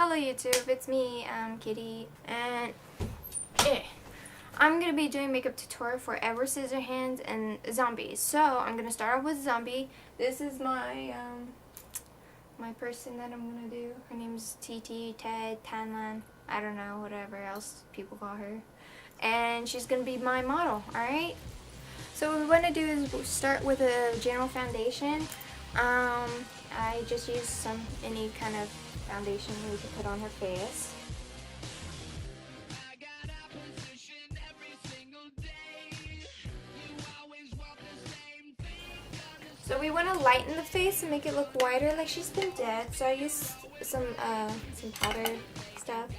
Hello YouTube, it's me, Kitty, and I'm going to be doing makeup tutorial for Edward Scissorhands and zombies. So I'm going to start off with zombie. This is my my person that I'm going to do. Her name's TT, Ted, Tanlan, I don't know, whatever else people call her. And she's going to be my model, alright? So what we want to do is start with a general foundation. I just use any kind of foundation we can put on her face. So we want to lighten the face and make it look whiter, like she's been dead. So I use some powder stuff.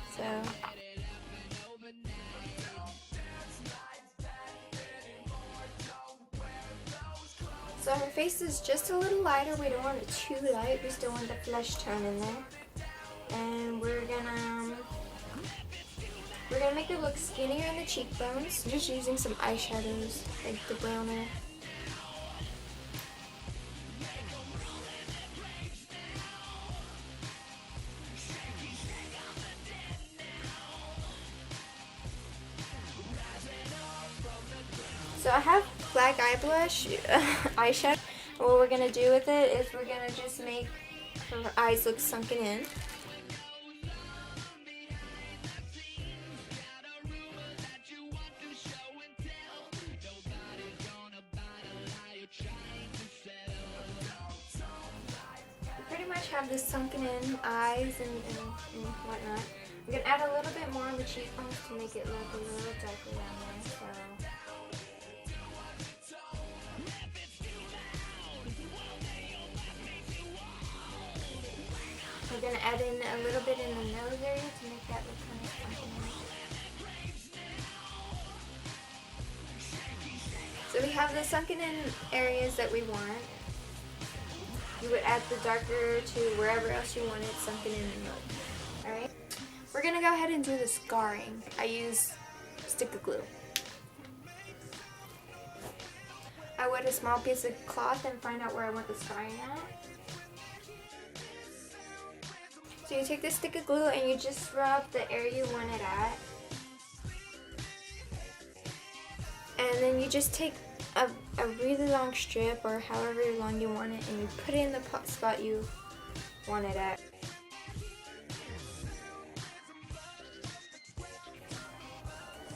So her face is just a little lighter. We don't want it too light. We still want the flesh tone in there. And we're gonna make it look skinnier in the cheekbones. Just using some eyeshadows, like the browner. So I have black eye blush, eyeshadow. What we're gonna do with it is we're gonna just make her eyes look sunken in. Pretty much have this sunken in eyes and whatnot. I'm gonna add a little bit more on the cheekbones to make it look a little darker down there. We're going to add in a little bit in the nose area to make that look kind of sunken in. So we have the sunken in areas that we want. You would add the darker to wherever else you want it sunken in and look. Alright? We're going to go ahead and do the scarring. I use stick of glue. I wet a small piece of cloth and find out where I want the scarring at. So you take this stick of glue and you just rub the area you want it at. And then you just take a really long strip, or however long you want it, and you put it in the spot you want it at.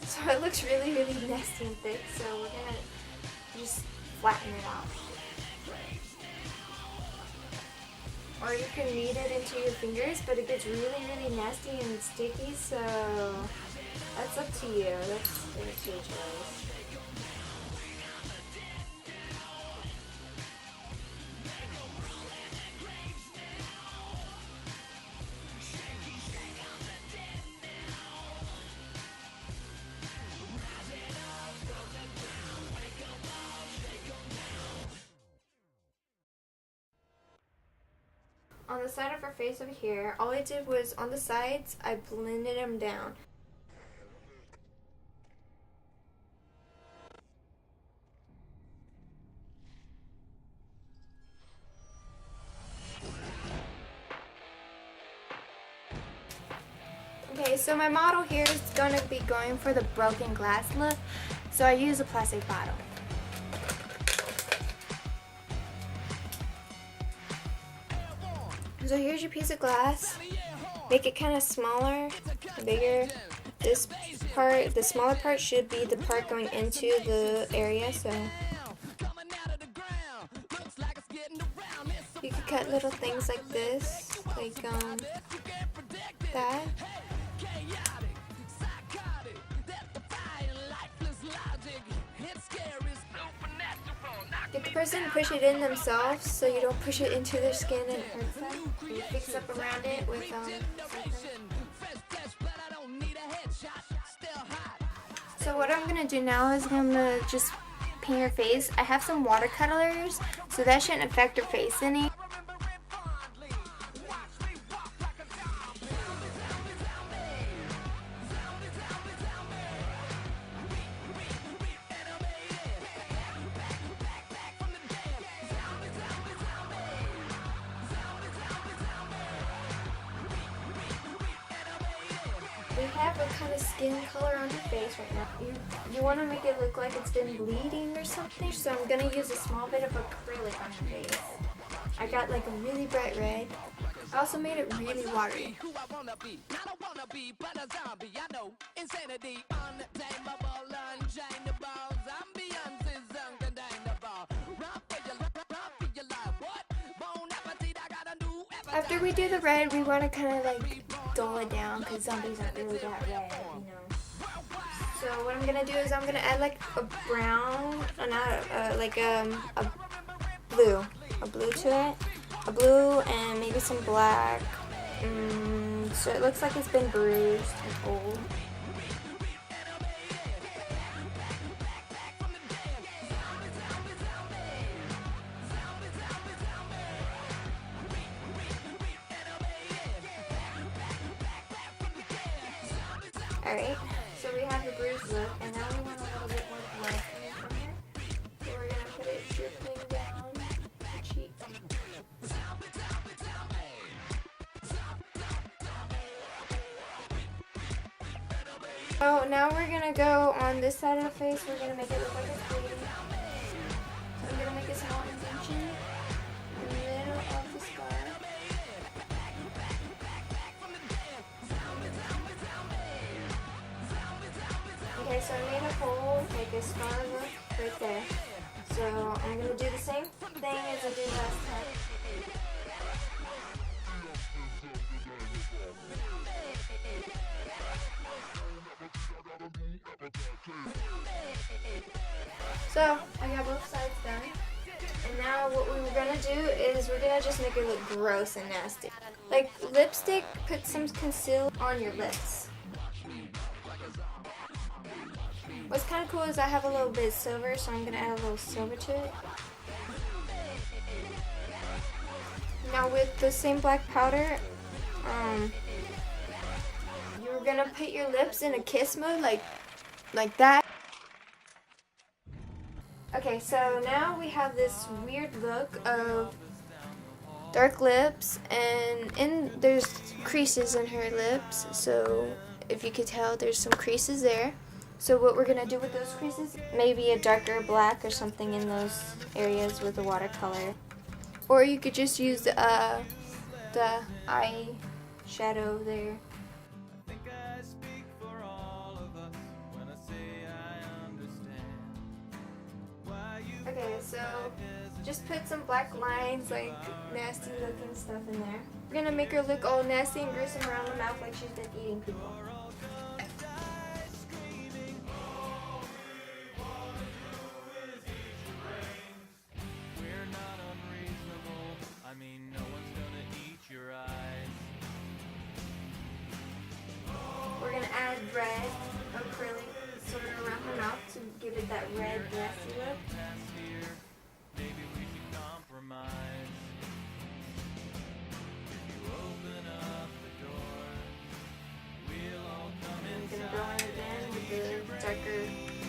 So it looks really, really nasty and thick, so we're gonna just flatten it out. Or you can knead it into your fingers, but it gets really, really nasty and sticky, so that's up to you. That's your choice. On the side of her face over here, all I did was on the sides, I blended them down. Okay, so my model here is going to be going for the broken glass look, so I use a plastic bottle. So here's your piece of glass. Make it kind of smaller, bigger. This part, the smaller part, should be the part going into the area. So you can cut little things like this, like that. Get the person to push it in themselves, so you don't push it into their skin and it hurts them. You fix up around it with So what I'm gonna do now is I'm gonna just paint her face. I have some watercolors, so that shouldn't affect her face any. have a kind of skin color on her face right now. You want to make it look like it's been bleeding or something, so I'm going to use a small bit of acrylic on her face. I got like a really bright red. I also made it really watery. After we do the red, we want to kind of like dull it down because zombies aren't really that red, you know. So what I'm gonna do is I'm gonna add like a brown, a blue to it, a blue and maybe some black. So it looks like it's been bruised and old. Alright, so we have the bruised look, and now we want a little bit more blood coming from here. So we're going to put it dripping down the cheek. So now we're going to go on this side of the face. We're going to make it look like it's bleeding. So I'm going to make a small indentation in the middle of the scar. Okay, so I made a hole, like a scar look right there. So I'm going to do the same thing as I did last time. So I got both sides done. And now what we're going to do is we're going to just make it look gross and nasty. Like lipstick, put some concealer on your lips. What's kind of cool is I have a little bit of silver, so I'm going to add a little silver to it. Now with the same black powder, you're going to put your lips in a kiss mode like that. Okay, so now we have this weird look of dark lips, and there's creases in her lips, so if you could tell, there's some creases there. So what we're going to do with those creases, maybe a darker black or something in those areas with the watercolor. Or you could just use the eye shadow there. Okay, so just put some black lines, like nasty looking stuff in there. We're going to make her look all nasty and gruesome around the mouth like she's been eating people. We're going to add red acrylic sort of around her mouth to give it that red, nasty look. I'm going to go in again with the darker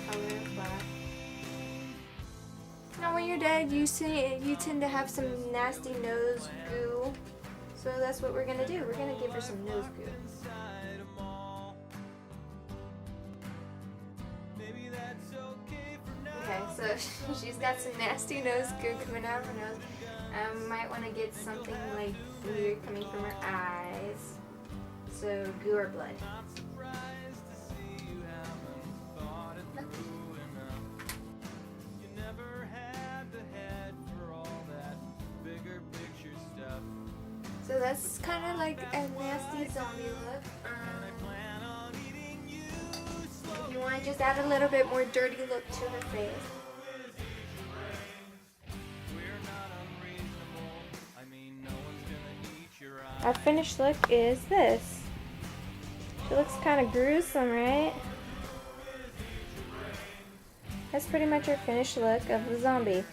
color black. Now when you're dead, you tend to have some nasty nose goo. So that's what we're going to do. We're going to give her some nose goo. Okay, so she's got some nasty nose goo coming out of her nose. Might want to get something like weird coming from her eyes. So goo or blood. So that's kind of like a nasty zombie look. If you want to just add a little bit more dirty look to her face. Our finished look is this. She looks kind of gruesome, right? That's pretty much our finished look of the zombie.